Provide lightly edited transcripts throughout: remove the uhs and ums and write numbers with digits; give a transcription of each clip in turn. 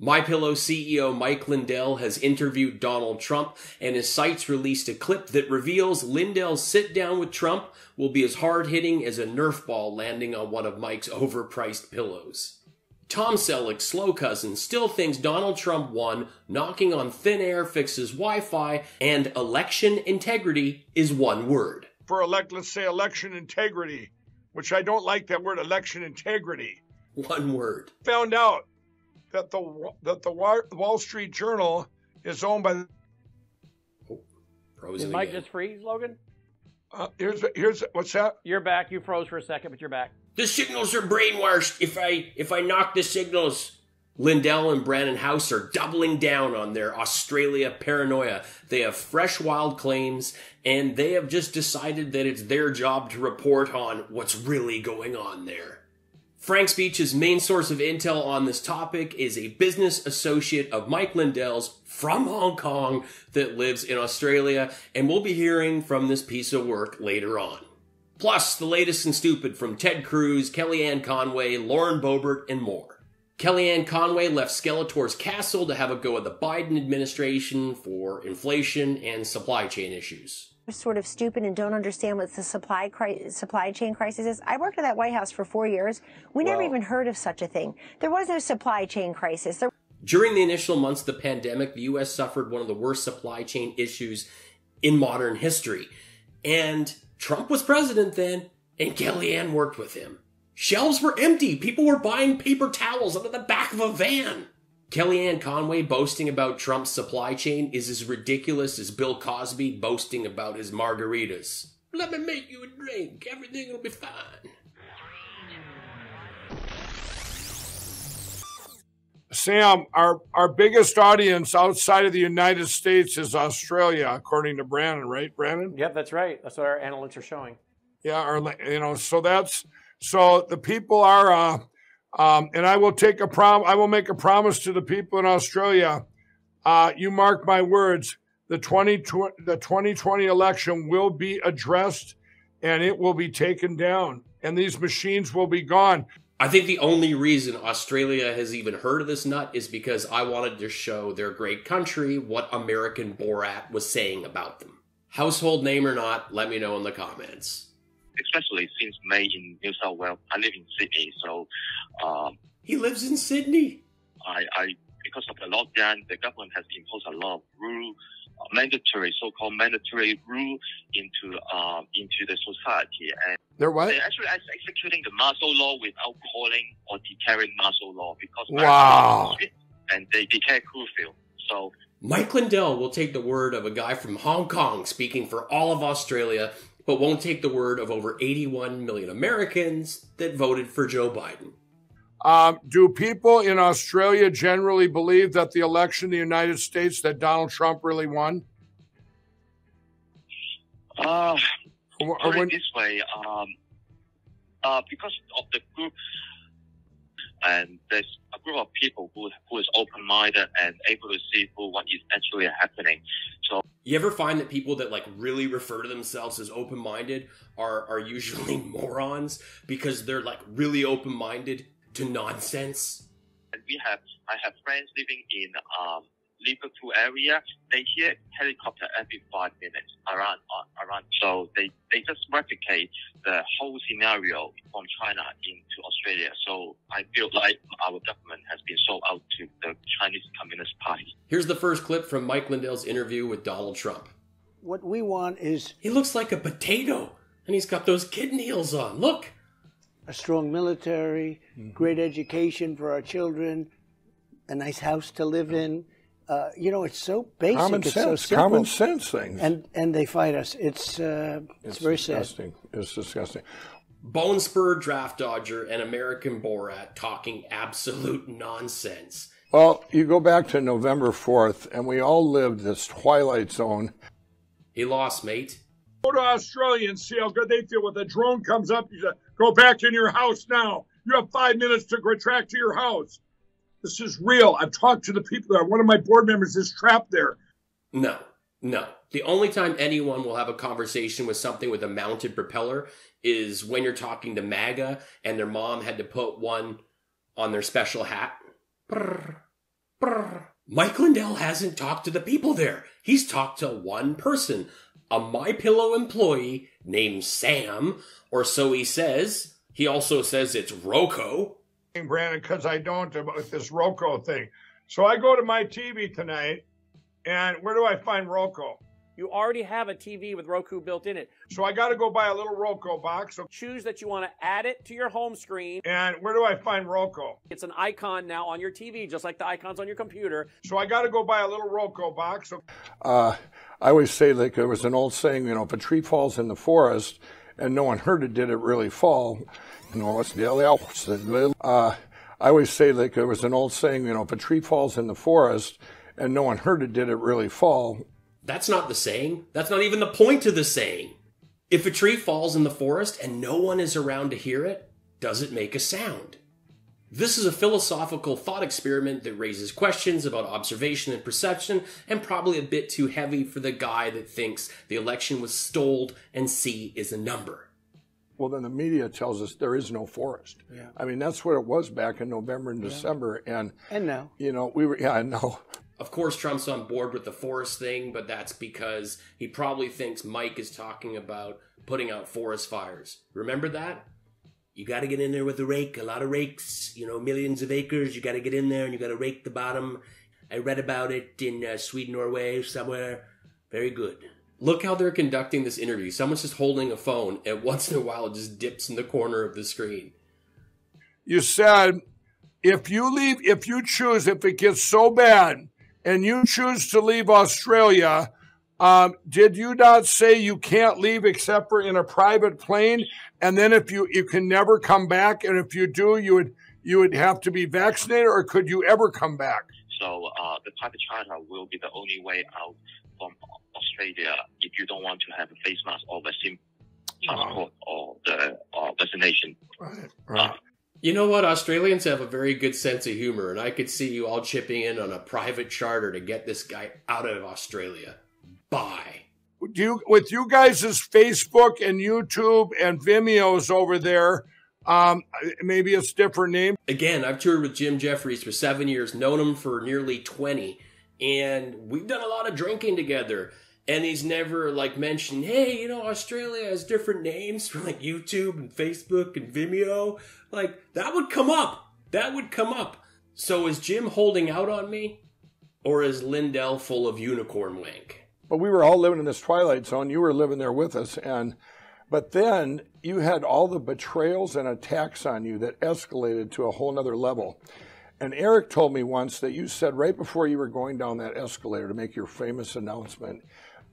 MyPillow CEO Mike Lindell has interviewed Donald Trump, and his site's released a clip that reveals Lindell's sit-down with Trump will be as hard-hitting as a Nerf ball landing on one of Mike's overpriced pillows. Tom Selleck's slow cousin still thinks Donald Trump won, knocking on thin air fixes Wi-Fi, and election integrity is one word. Let's say election integrity, which I don't like that word, election integrity. One word. Found out that the Wall Street Journal is owned by. Did Mike just freeze, Logan? Here's what's that? You're back. You froze for a second, but you're back. The signals are brainwashed. If I knock the signals. Lindell and Brannon House are doubling down on their Australia paranoia. They have fresh, wild claims, and they have just decided that it's their job to report on what's really going on there. Frank Speech's main source of intel on this topic is a business associate of Mike Lindell's from Hong Kong that lives in Australia, and we'll be hearing from this piece of work later on. Plus, the latest and stupid from Ted Cruz, Kellyanne Conway, Lauren Boebert, and more. Kellyanne Conway left Skeletor's castle to have a go at the Biden administration for inflation and supply chain issues. Sort of stupid and don't understand what the supply chain crisis is. I worked at that White House for 4 years. We never even heard of such a thing. There was no supply chain crisis. During the initial months of the pandemic, the U.S. suffered one of the worst supply chain issues in modern history. And Trump was president then, and Kellyanne worked with him. Shelves were empty. People were buying paper towels out of the back of a van. Kellyanne Conway boasting about Trump's supply chain is as ridiculous as Bill Cosby boasting about his margaritas. Let me make you a drink. Everything will be fine. Sam, our biggest audience outside of the United States is Australia, according to Brannon, right, Brannon? Yep, that's right. That's what our analytics are showing. Yeah, so the people are, and I will make a promise to the people in Australia. You mark my words, the 2020 election will be addressed and it will be taken down and these machines will be gone. I think the only reason Australia has even heard of this nut is because I wanted to show their great country what American Borat was saying about them. Household name or not, let me know in the comments. Especially since May in New South Wales. I live in Sydney, so he lives in Sydney. Because of the lockdown, the government has imposed a lot of rule, so-called mandatory rule into the society. And they're what? They're actually executing the martial law without calling or declaring martial law because wow. And they declare curfew. So Mike Lindell will take the word of a guy from Hong Kong speaking for all of Australia, but won't take the word of over 81 million Americans that voted for Joe Biden. Do people in Australia generally believe that the election in the United States that Donald Trump really won? Put it this way, because of the group, and there's a group of people who is open-minded and able to see what is actually happening. So you ever find that people that really refer to themselves as open-minded are usually morons because they're really open-minded to nonsense? And I have friends living in Liverpool area. They hear helicopter every 5 minutes around. So they just replicate the whole scenario from China into Australia. So I feel like our government has been sold out to the Chinese Communist Party. Here's the first clip from Mike Lindell's interview with Donald Trump. What we want is... He looks like a potato, and he's got those kitten heels on. Look! A strong military, great education for our children, a nice house to live in. It's so basic. Common it's sense, so simple. common sense things. And they fight us. It's very disgusting. sad. It's disgusting. Bone spur draft dodger and American Borat talking absolute nonsense. Well, you go back to November 4th, and we all lived this twilight zone. He lost, mate. Go to Australia and see how good they feel when the drone comes up. You say, go back in your house now. You have 5 minutes to retract to your house. This is real. I've talked to the people there. One of my board members is trapped there. No. The only time anyone will have a conversation with something with a mounted propeller is when you're talking to MAGA and their mom had to put one on their special hat. Brr, Brr. Mike Lindell hasn't talked to the people there. He's talked to one person, a MyPillow employee named Sam, or so he says. He also says it's Rocco. Brandon, because I don't about this Rocco thing. So I go to my TV tonight, and where do I find Rocco? You already have a TV with Roku built in it. So I got to go buy a little Rocco box. So Choose that you want to add it to your home screen. and where do I find Rocco? It's an icon now on your TV, just like the icons on your computer. So I got to go buy a little Rocco box. So I always say, like, there was an old saying, you know, if a tree falls in the forest and no one heard it, did it really fall? You know, it's the I always say, like, there was an old saying, you know, if a tree falls in the forest and no one heard it, did it really fall? That's not the saying. That's not even the point of the saying. If a tree falls in the forest and no one is around to hear it, does it make a sound? This is a philosophical thought experiment that raises questions about observation and perception, and probably a bit too heavy for the guy that thinks the election was stoled and C is a number. Well, then the media tells us there is no forest. Yeah. I mean, that's what it was back in November and December. And now. you know, we were, yeah, I know. Of course, Trump's on board with the forest thing, but that's because he probably thinks Mike is talking about putting out forest fires. Remember that? You got to get in there with a rake, a lot of rakes, you know, millions of acres. You got to get in there and you got to rake the bottom. I read about it in Sweden, Norway, somewhere. Very good. Look how they're conducting this interview. Someone's just holding a phone, and once in a while it just dips in the corner of the screen. you said, if you choose, if it gets so bad and you choose to leave Australia, did you not say you can't leave except for in a private plane? And then if you can never come back, and if you do, you would have to be vaccinated, or could you ever come back? So the private charter will be the only way out from Australia if you don't want to have a face mask or vaccine passport or the vaccination. Right. You know what? Australians have a very good sense of humor, and I could see you all chipping in on a private charter to get this guy out of Australia. Bye. With you guys' Facebook and YouTube and Vimeos over there, maybe it's different name. Again, I've toured with Jim Jefferies for 7 years, known him for nearly 20, and we've done a lot of drinking together. And he's never mentioned, hey, Australia has different names for YouTube and Facebook and Vimeo. That would come up. That would come up. So is Jim holding out on me? Or is Lindell full of unicorn wank? But we were all living in this twilight zone. You were living there with us. But then you had all the betrayals and attacks on you that escalated to a whole nother level. And Eric told me once that you said right before you were going down that escalator to make your famous announcement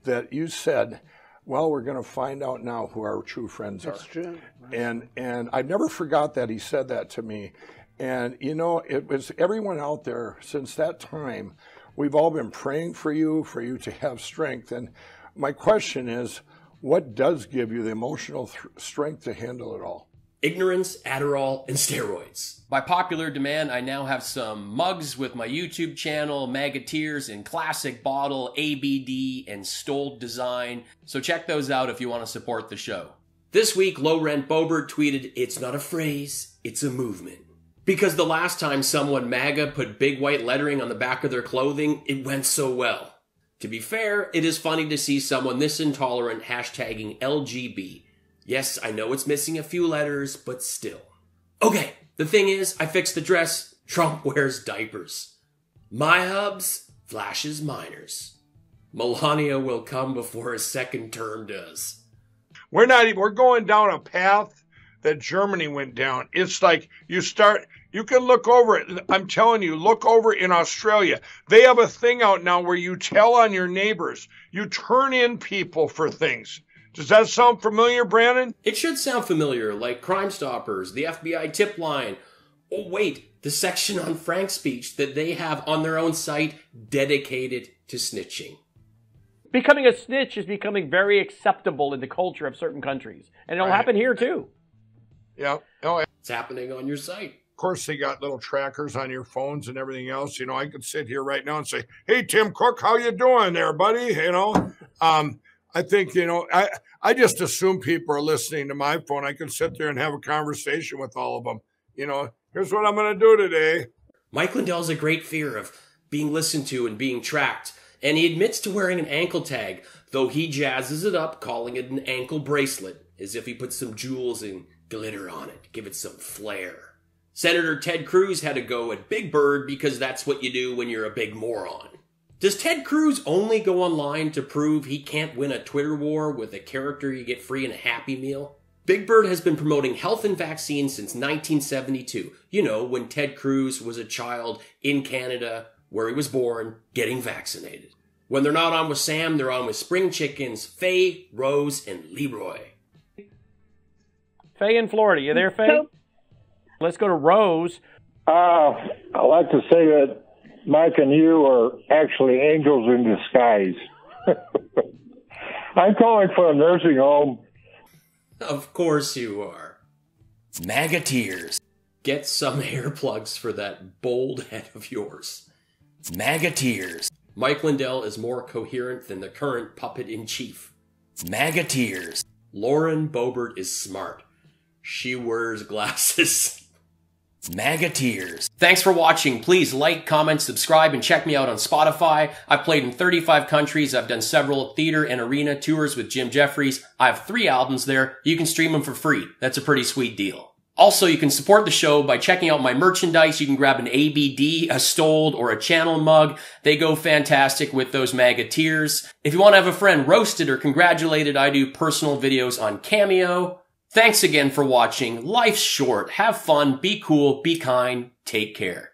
that you said, well, we're going to find out now who our true friends are. That's true. And I never forgot that he said that to me. And, it was everyone out there since that time. We've all been praying for you to have strength. And my question is, what does give you the emotional strength to handle it all? Ignorance, Adderall, and steroids. By popular demand, I now have some mugs with my YouTube channel, MAGA Tears in classic bottle, ABD, and stoled design. So check those out if you want to support the show. This week, Low Rent Bobert tweeted, "It's not a phrase, it's a movement." Because the last time someone MAGA put big white lettering on the back of their clothing, it went so well. To be fair, it is funny to see someone this intolerant hashtagging LGB. Yes, I know it's missing a few letters, but still. Okay, the thing is, I fixed the dress. Trump wears diapers. My hubs, flashes minors. Melania will come before his second term does. We're going down a path that Germany went down. It's like you can look over it. I'm telling you, look over in Australia. They have a thing out now where you tell on your neighbors. You turn in people for things. Does that sound familiar, Brandon? It should sound familiar, like Crime Stoppers, the FBI tip line. Oh, wait, the section on Frank's speech that they have on their own site dedicated to snitching. Becoming a snitch is becoming very acceptable in the culture of certain countries. And it'll happen here, too. Yeah. Oh, It's happening on your site. of course, they got little trackers on your phones and everything else. I could sit here right now and say, hey, Tim Cook, how you doing there, buddy? I think, I just assume people are listening to my phone. I can sit there and have a conversation with all of them. Here's what I'm going to do today. Mike Lindell's a great fear of being listened to and being tracked. And he admits to wearing an ankle tag, though he jazzes it up, calling it an ankle bracelet, as if he put some jewels and glitter on it, give it some flair. Senator Ted Cruz had a go at Big Bird because that's what you do when you're a big moron. Does Ted Cruz only go online to prove he can't win a Twitter war with a character you get free in a Happy Meal? Big Bird has been promoting health and vaccines since 1972. You know, when Ted Cruz was a child in Canada, where he was born, getting vaccinated. When they're not on with Sam, they're on with Spring Chickens, Faye, Rose, and Leroy. Faye in Florida. You there, Faye? Let's go to Rose. I like to say that Mike and you are actually angels in disguise. I'm calling for a nursing home. Of course you are. MAGA tears. Get some hair plugs for that bold head of yours. MAGA tears. Mike Lindell is more coherent than the current puppet-in-chief. MAGA tears. Lauren Boebert is smart. She wears glasses. MAGA tears. Thanks for watching. Please like, comment, subscribe, and check me out on Spotify. I've played in 35 countries. I've done several theater and arena tours with Jim Jefferies. I have 3 albums there. You can stream them for free. That's a pretty sweet deal. Also, you can support the show by checking out my merchandise. You can grab an ABD, a Stoled, or a Channel mug. They go fantastic with those MAGA tears. If you want to have a friend roasted or congratulated, I do personal videos on Cameo. Thanks again for watching. Life's short. Have fun. Be cool. Be kind. Take care.